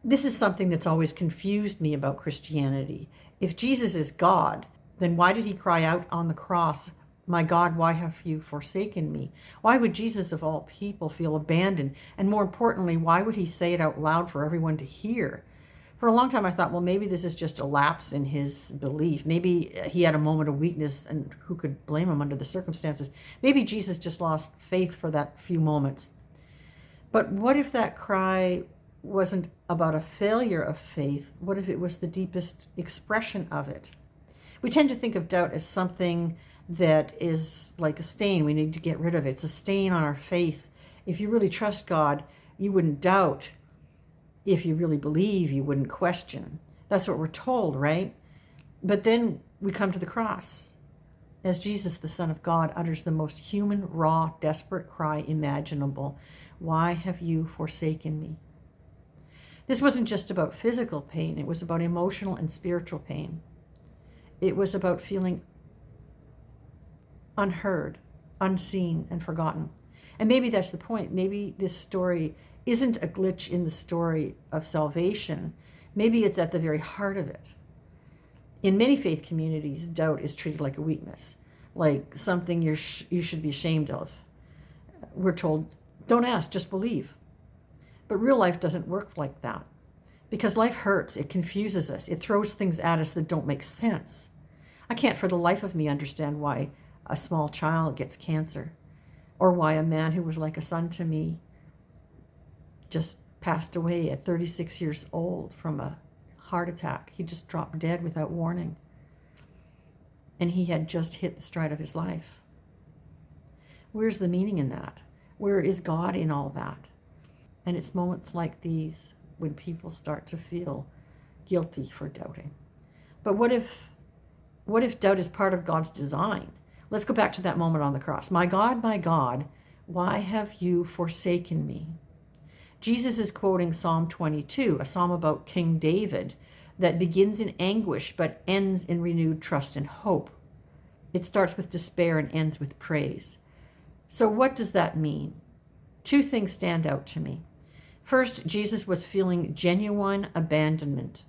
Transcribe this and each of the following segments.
This is something that's always confused me about Christianity. If Jesus is God, then why did he cry out on the cross, "My God, why have you forsaken me?" Why would Jesus, of all people, feel abandoned? And more importantly, why would he say it out loud for everyone to hear? For a long time, I thought, well, maybe this is just a lapse in his belief. Maybe he had a moment of weakness, and who could blame him under the circumstances? Maybe Jesus just lost faith for that few moments. But what if that cry wasn't about a failure of faith? What if it was the deepest expression of it? We tend to think of doubt as something that is like a stain. We need to get rid of it. It's a stain on our faith. If you really trust God, you wouldn't doubt. If you really believe, you wouldn't question. That's what we're told, right? But then we come to the cross, as Jesus, the Son of God, utters the most human, raw, desperate cry imaginable. Why have you forsaken me? This wasn't just about physical pain. It was about emotional and spiritual pain. It was about feeling unheard, unseen, and forgotten. And maybe that's the point. Maybe this story isn't a glitch in the story of salvation. Maybe it's at the very heart of it. In many faith communities, doubt is treated like a weakness, like something you should be ashamed of. We're told, don't ask, just believe. But real life doesn't work like that, because life hurts. It confuses us. It throws things at us that don't make sense. I can't for the life of me understand why a small child gets cancer, or why a man who was like a son to me just passed away at 36 years old from a heart attack. He just dropped dead without warning. And he had just hit the stride of his life. Where's the meaning in that? Where is God in all that? And it's moments like these when people start to feel guilty for doubting. But what if doubt is part of God's design? Let's go back to that moment on the cross. My God, why have you forsaken me? Jesus is quoting Psalm 22, a psalm about King David that begins in anguish but ends in renewed trust and hope. It starts with despair and ends with praise. So what does that mean? Two things stand out to me. First, Jesus was feeling genuine abandonment.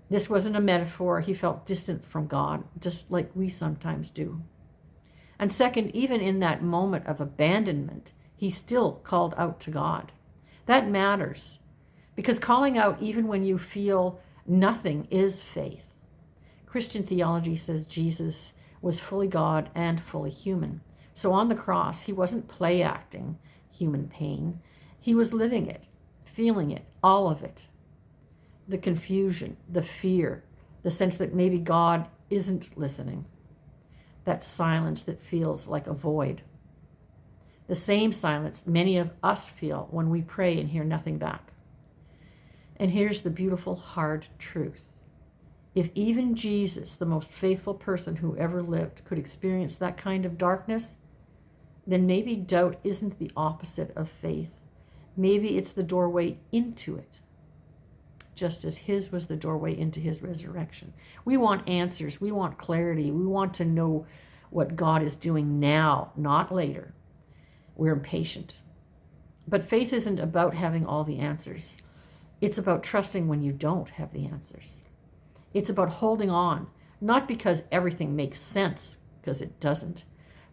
This wasn't a metaphor. He felt distant from God, just like we sometimes do. And second, even in that moment of abandonment, he still called out to God. That matters, because calling out even when you feel nothing is faith. Christian theology says Jesus was fully God and fully human. So on the cross, he wasn't play acting human pain. He was living it, feeling it, all of it. The confusion, the fear, the sense that maybe God isn't listening. That silence that feels like a void. The same silence many of us feel when we pray and hear nothing back. And here's the beautiful, hard truth. If even Jesus, the most faithful person who ever lived, could experience that kind of darkness, then maybe doubt isn't the opposite of faith. Maybe it's the doorway into it, just as his was the doorway into his resurrection. We want answers. We want clarity. We want to know what God is doing now, not later. We're impatient. But faith isn't about having all the answers. It's about trusting when you don't have the answers. It's about holding on, not because everything makes sense, because it doesn't,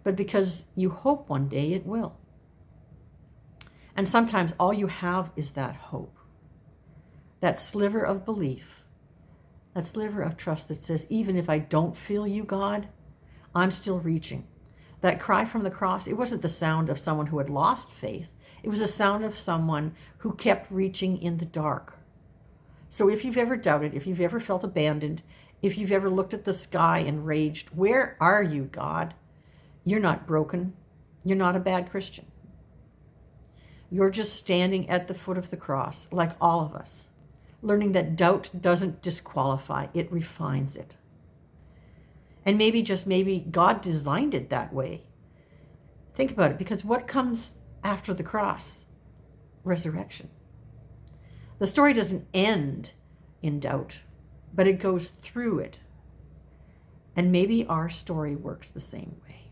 but because you hope one day it will. And sometimes all you have is that hope, that sliver of belief, that sliver of trust that says, even if I don't feel you, God, I'm still reaching. That cry from the cross, it wasn't the sound of someone who had lost faith. It was a sound of someone who kept reaching in the dark. So if you've ever doubted, if you've ever felt abandoned, if you've ever looked at the sky and raged, where are you, God? You're not broken. You're not a bad Christian. You're just standing at the foot of the cross, like all of us, learning that doubt doesn't disqualify, it refines it. And maybe, just maybe, God designed it that way. Think about it, because what comes after the cross? Resurrection. The story doesn't end in doubt, but it goes through it. And maybe our story works the same way.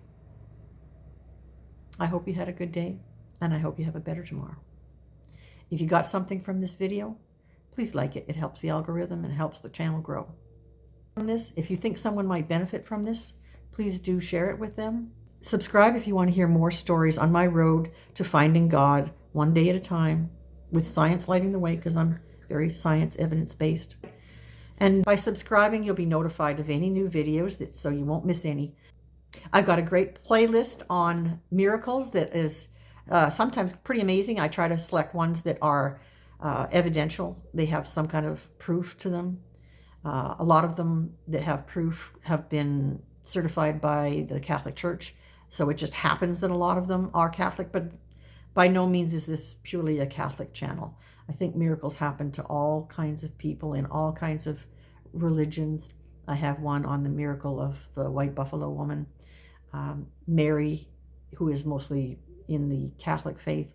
I hope you had a good day, and I hope you have a better tomorrow. If you got something from this video, please like it. It helps the algorithm and helps the channel grow. If you think someone might benefit from this, please do share it with them. Subscribe if you want to hear more stories on my road to finding God, one day at a time, with science lighting the way, because I'm very science evidence-based. And by subscribing, you'll be notified of any new videos, so you won't miss any. I've got a great playlist on miracles that is sometimes pretty amazing. I try to select ones that are evidential. They have some kind of proof to them. A lot of them that have proof have been certified by the Catholic Church. So it just happens that a lot of them are Catholic, but by no means is this purely a Catholic channel. I think miracles happen to all kinds of people in all kinds of religions. I have one on the miracle of the white buffalo woman. Mary, who is mostly in the Catholic faith,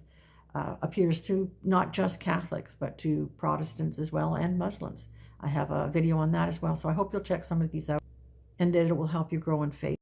appears to not just Catholics, but to Protestants as well and Muslims. I have a video on that as well, so I hope you'll check some of these out and that it will help you grow in faith.